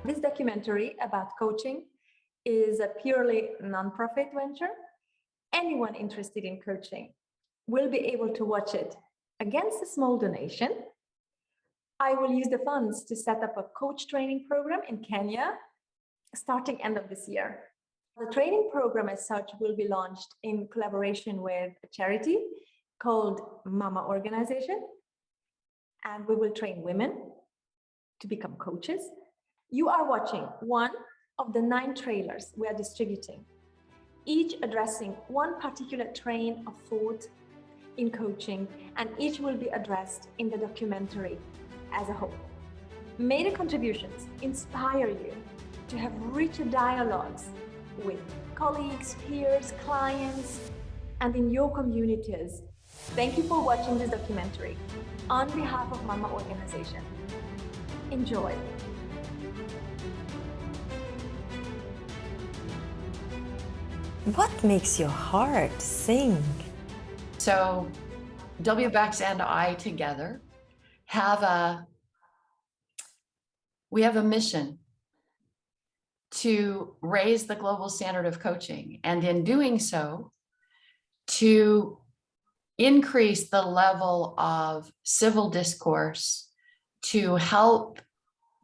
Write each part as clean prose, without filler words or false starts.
This documentary about coaching is a purely non-profit venture. Anyone interested in coaching will be able to watch it against a small donation. I will use the funds to set up a coach training program in Kenya starting end of this year. The training program as such will be launched in collaboration with a charity called Mama Organization, and we will train women to become coaches. You are watching one of the 9 trailers we are distributing, each addressing one particular train of thought in coaching, and each will be addressed in the documentary as a whole. May the contributions inspire you to have richer dialogues with colleagues, peers, clients, and in your communities. Thank you for watching this documentary on behalf of Mama Organization. Enjoy. What makes your heart sing? So WBEX and I together we have a mission to raise the global standard of coaching, and in doing so, to increase the level of civil discourse, to help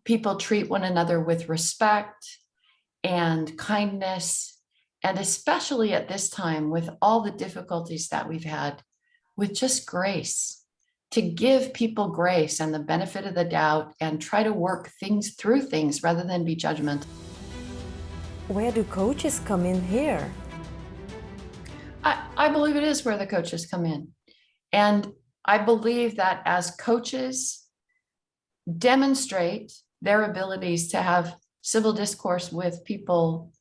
people treat one another with respect and kindness, and especially at this time with all the difficulties that we've had, with just grace, to give people grace and the benefit of the doubt and try to work things through things rather than be judgmental. Where do coaches come in here? I believe it is where the coaches come in. And I believe that as coaches demonstrate their abilities to have civil discourse with people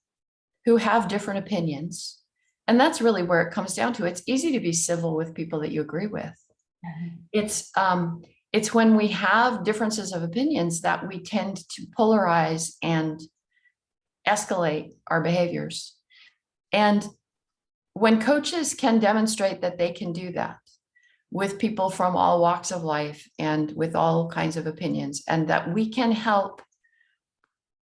who have different opinions, and that's really where it comes down to. It's easy to be civil with people that you agree with. It's when we have differences of opinions that we tend to polarize and escalate our behaviors. And when coaches can demonstrate that they can do that with people from all walks of life and with all kinds of opinions, and that we can help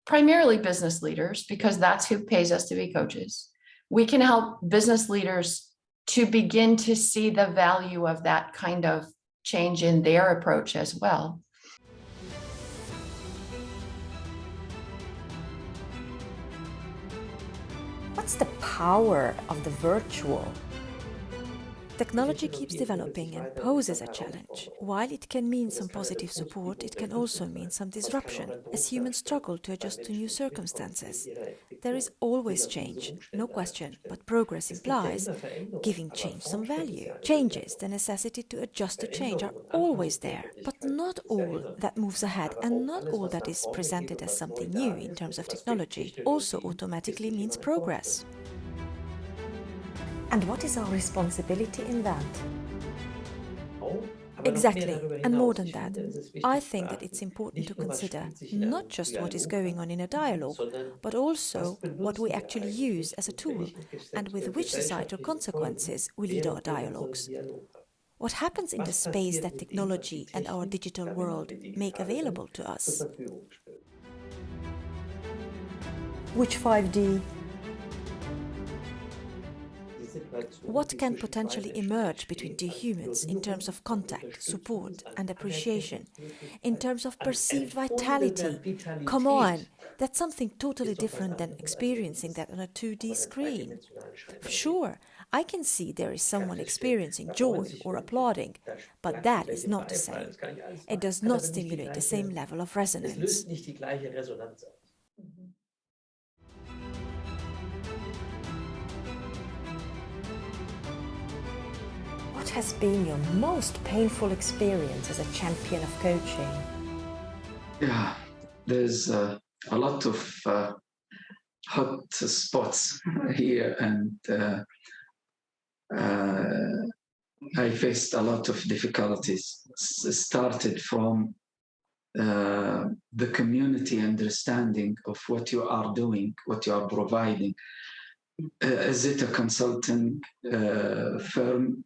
primarily business leaders, because that's who pays us to be coaches. We can help business leaders to begin to see the value of that kind of change in their approach as well. What's the power of the virtual? Technology keeps developing and poses a challenge. While it can mean some positive support, it can also mean some disruption, as humans struggle to adjust to new circumstances. There is always change, no question, but progress implies giving change some value. Changes, the necessity to adjust to change, are always there, but not all that moves ahead and not all that is presented as something new in terms of technology also automatically means progress. And what is our responsibility in that? Exactly, and more than that, I think that it's important to consider not just what is going on in a dialogue, but also what we actually use as a tool and with which societal consequences we lead our dialogues. What happens in the space that technology and our digital world make available to us? Which 5D? What can potentially emerge between two humans in terms of contact, support and appreciation, in terms of perceived vitality? Come on, that's something totally different than experiencing that on a 2D screen. Sure, I can see there is someone experiencing joy or applauding, but that is not the same. It does not stimulate the same level of resonance. What has been your most painful experience as a champion of coaching? Yeah, there's a lot of hot spots here, and I faced a lot of difficulties. Started from the community understanding of what you are doing, what you are providing. Is it a consulting firm?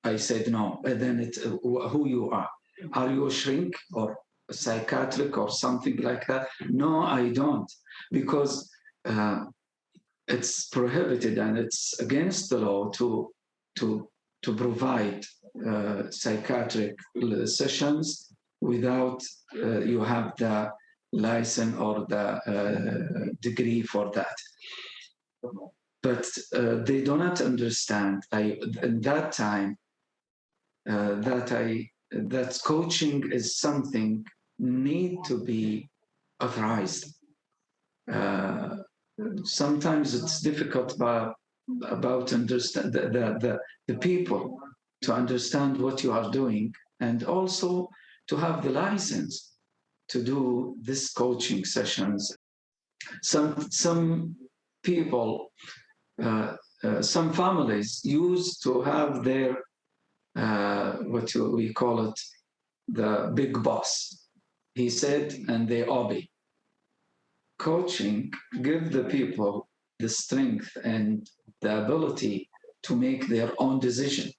I said no. And then it's who you are. Are you a shrink or a psychiatric or something like that? No, I don't, because it's prohibited and it's against the law to provide psychiatric sessions without you have the license or the degree for that. But they do not understand. In that time, that coaching is something need to be authorized. Sometimes it's difficult about understand the people to understand what you are doing, and also to have the license to do this coaching sessions. Some people, some families used to have their what we call it, the big boss. He said, and they obey. Coaching gives the people the strength and the ability to make their own decision.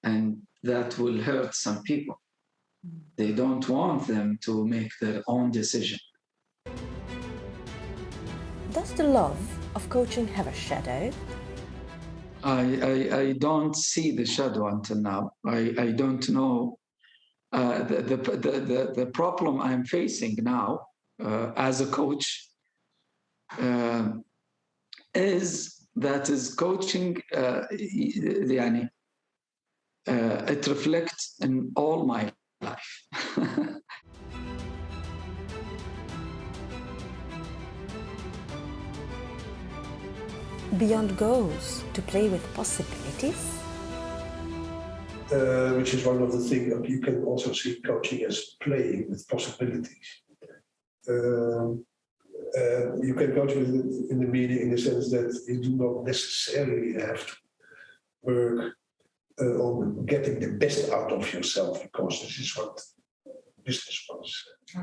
And that will hurt some people. They don't want them to make their own decision. Does the love of coaching have a shadow? I don't see the shadow until now. I don't know. The problem I'm facing now as a coach is coaching it reflects in all my life. Beyond goals, to play with possibilities? Which is one of the things you can also see coaching as playing with possibilities. You can coach in the meaning in the sense that you do not necessarily have to work on getting the best out of yourself, because this is what business was.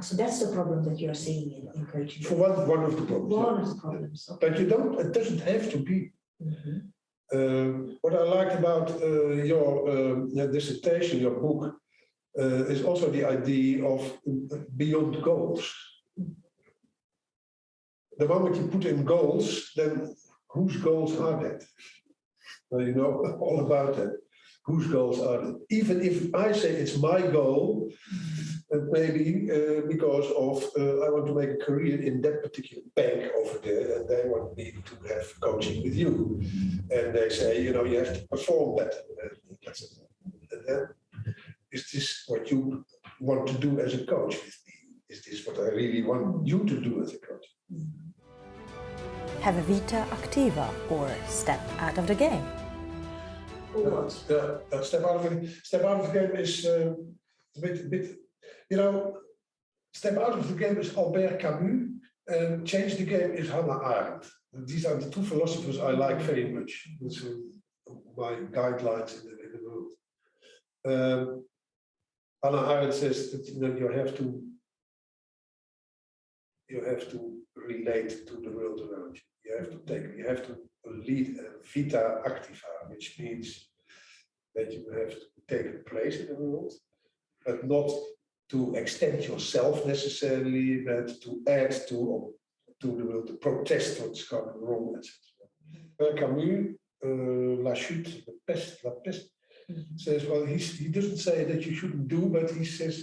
So that's the problem that you're seeing in coaching. For one of the problems. One of the problems. Okay. But it doesn't have to be. Mm-hmm. What I liked about your dissertation, your book, is also the idea of beyond goals. The moment you put in goals, then whose goals are that? Well, you know all about that. Whose goals are that? Even if I say it's my goal, maybe because of I want to make a career in that particular bank over there, and they want me to have coaching with you, and they say, you have to perform better. Is this what you want to do as a coach with me? Is this what I really want you to do as a coach? Have a vita activa, or step out of the game? Step out of the game is a bit. Step out of the game is Albert Camus, and change the game is Hannah Arendt. These are the two philosophers I like very much. These are my guidelines in the world. Hannah Arendt says that you have to relate to the world around you. You have to lead a vita activa, which means that you have to take a place in the world, but not to extend yourself necessarily, but to add to the world, to protest what's going wrong, etc. Camus, La Chute, La Peste, says, well, he doesn't say that you shouldn't do, but he says,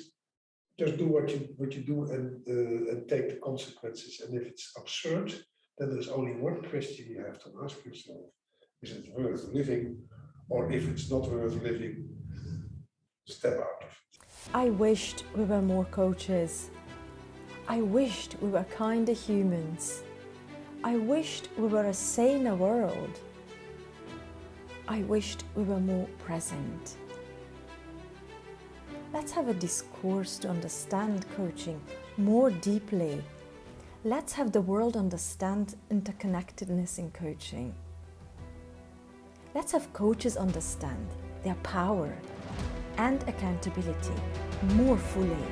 just do what you do and take the consequences. And if it's absurd, then there's only one question you have to ask yourself: is it worth living? Or if it's not worth living, step out of it. I wished we were more coaches. I wished we were kinder humans. I wished we were a saner world. I wished we were more present. Let's have a discourse to understand coaching more deeply. Let's have the world understand interconnectedness in coaching. Let's have coaches understand their power and accountability more fully.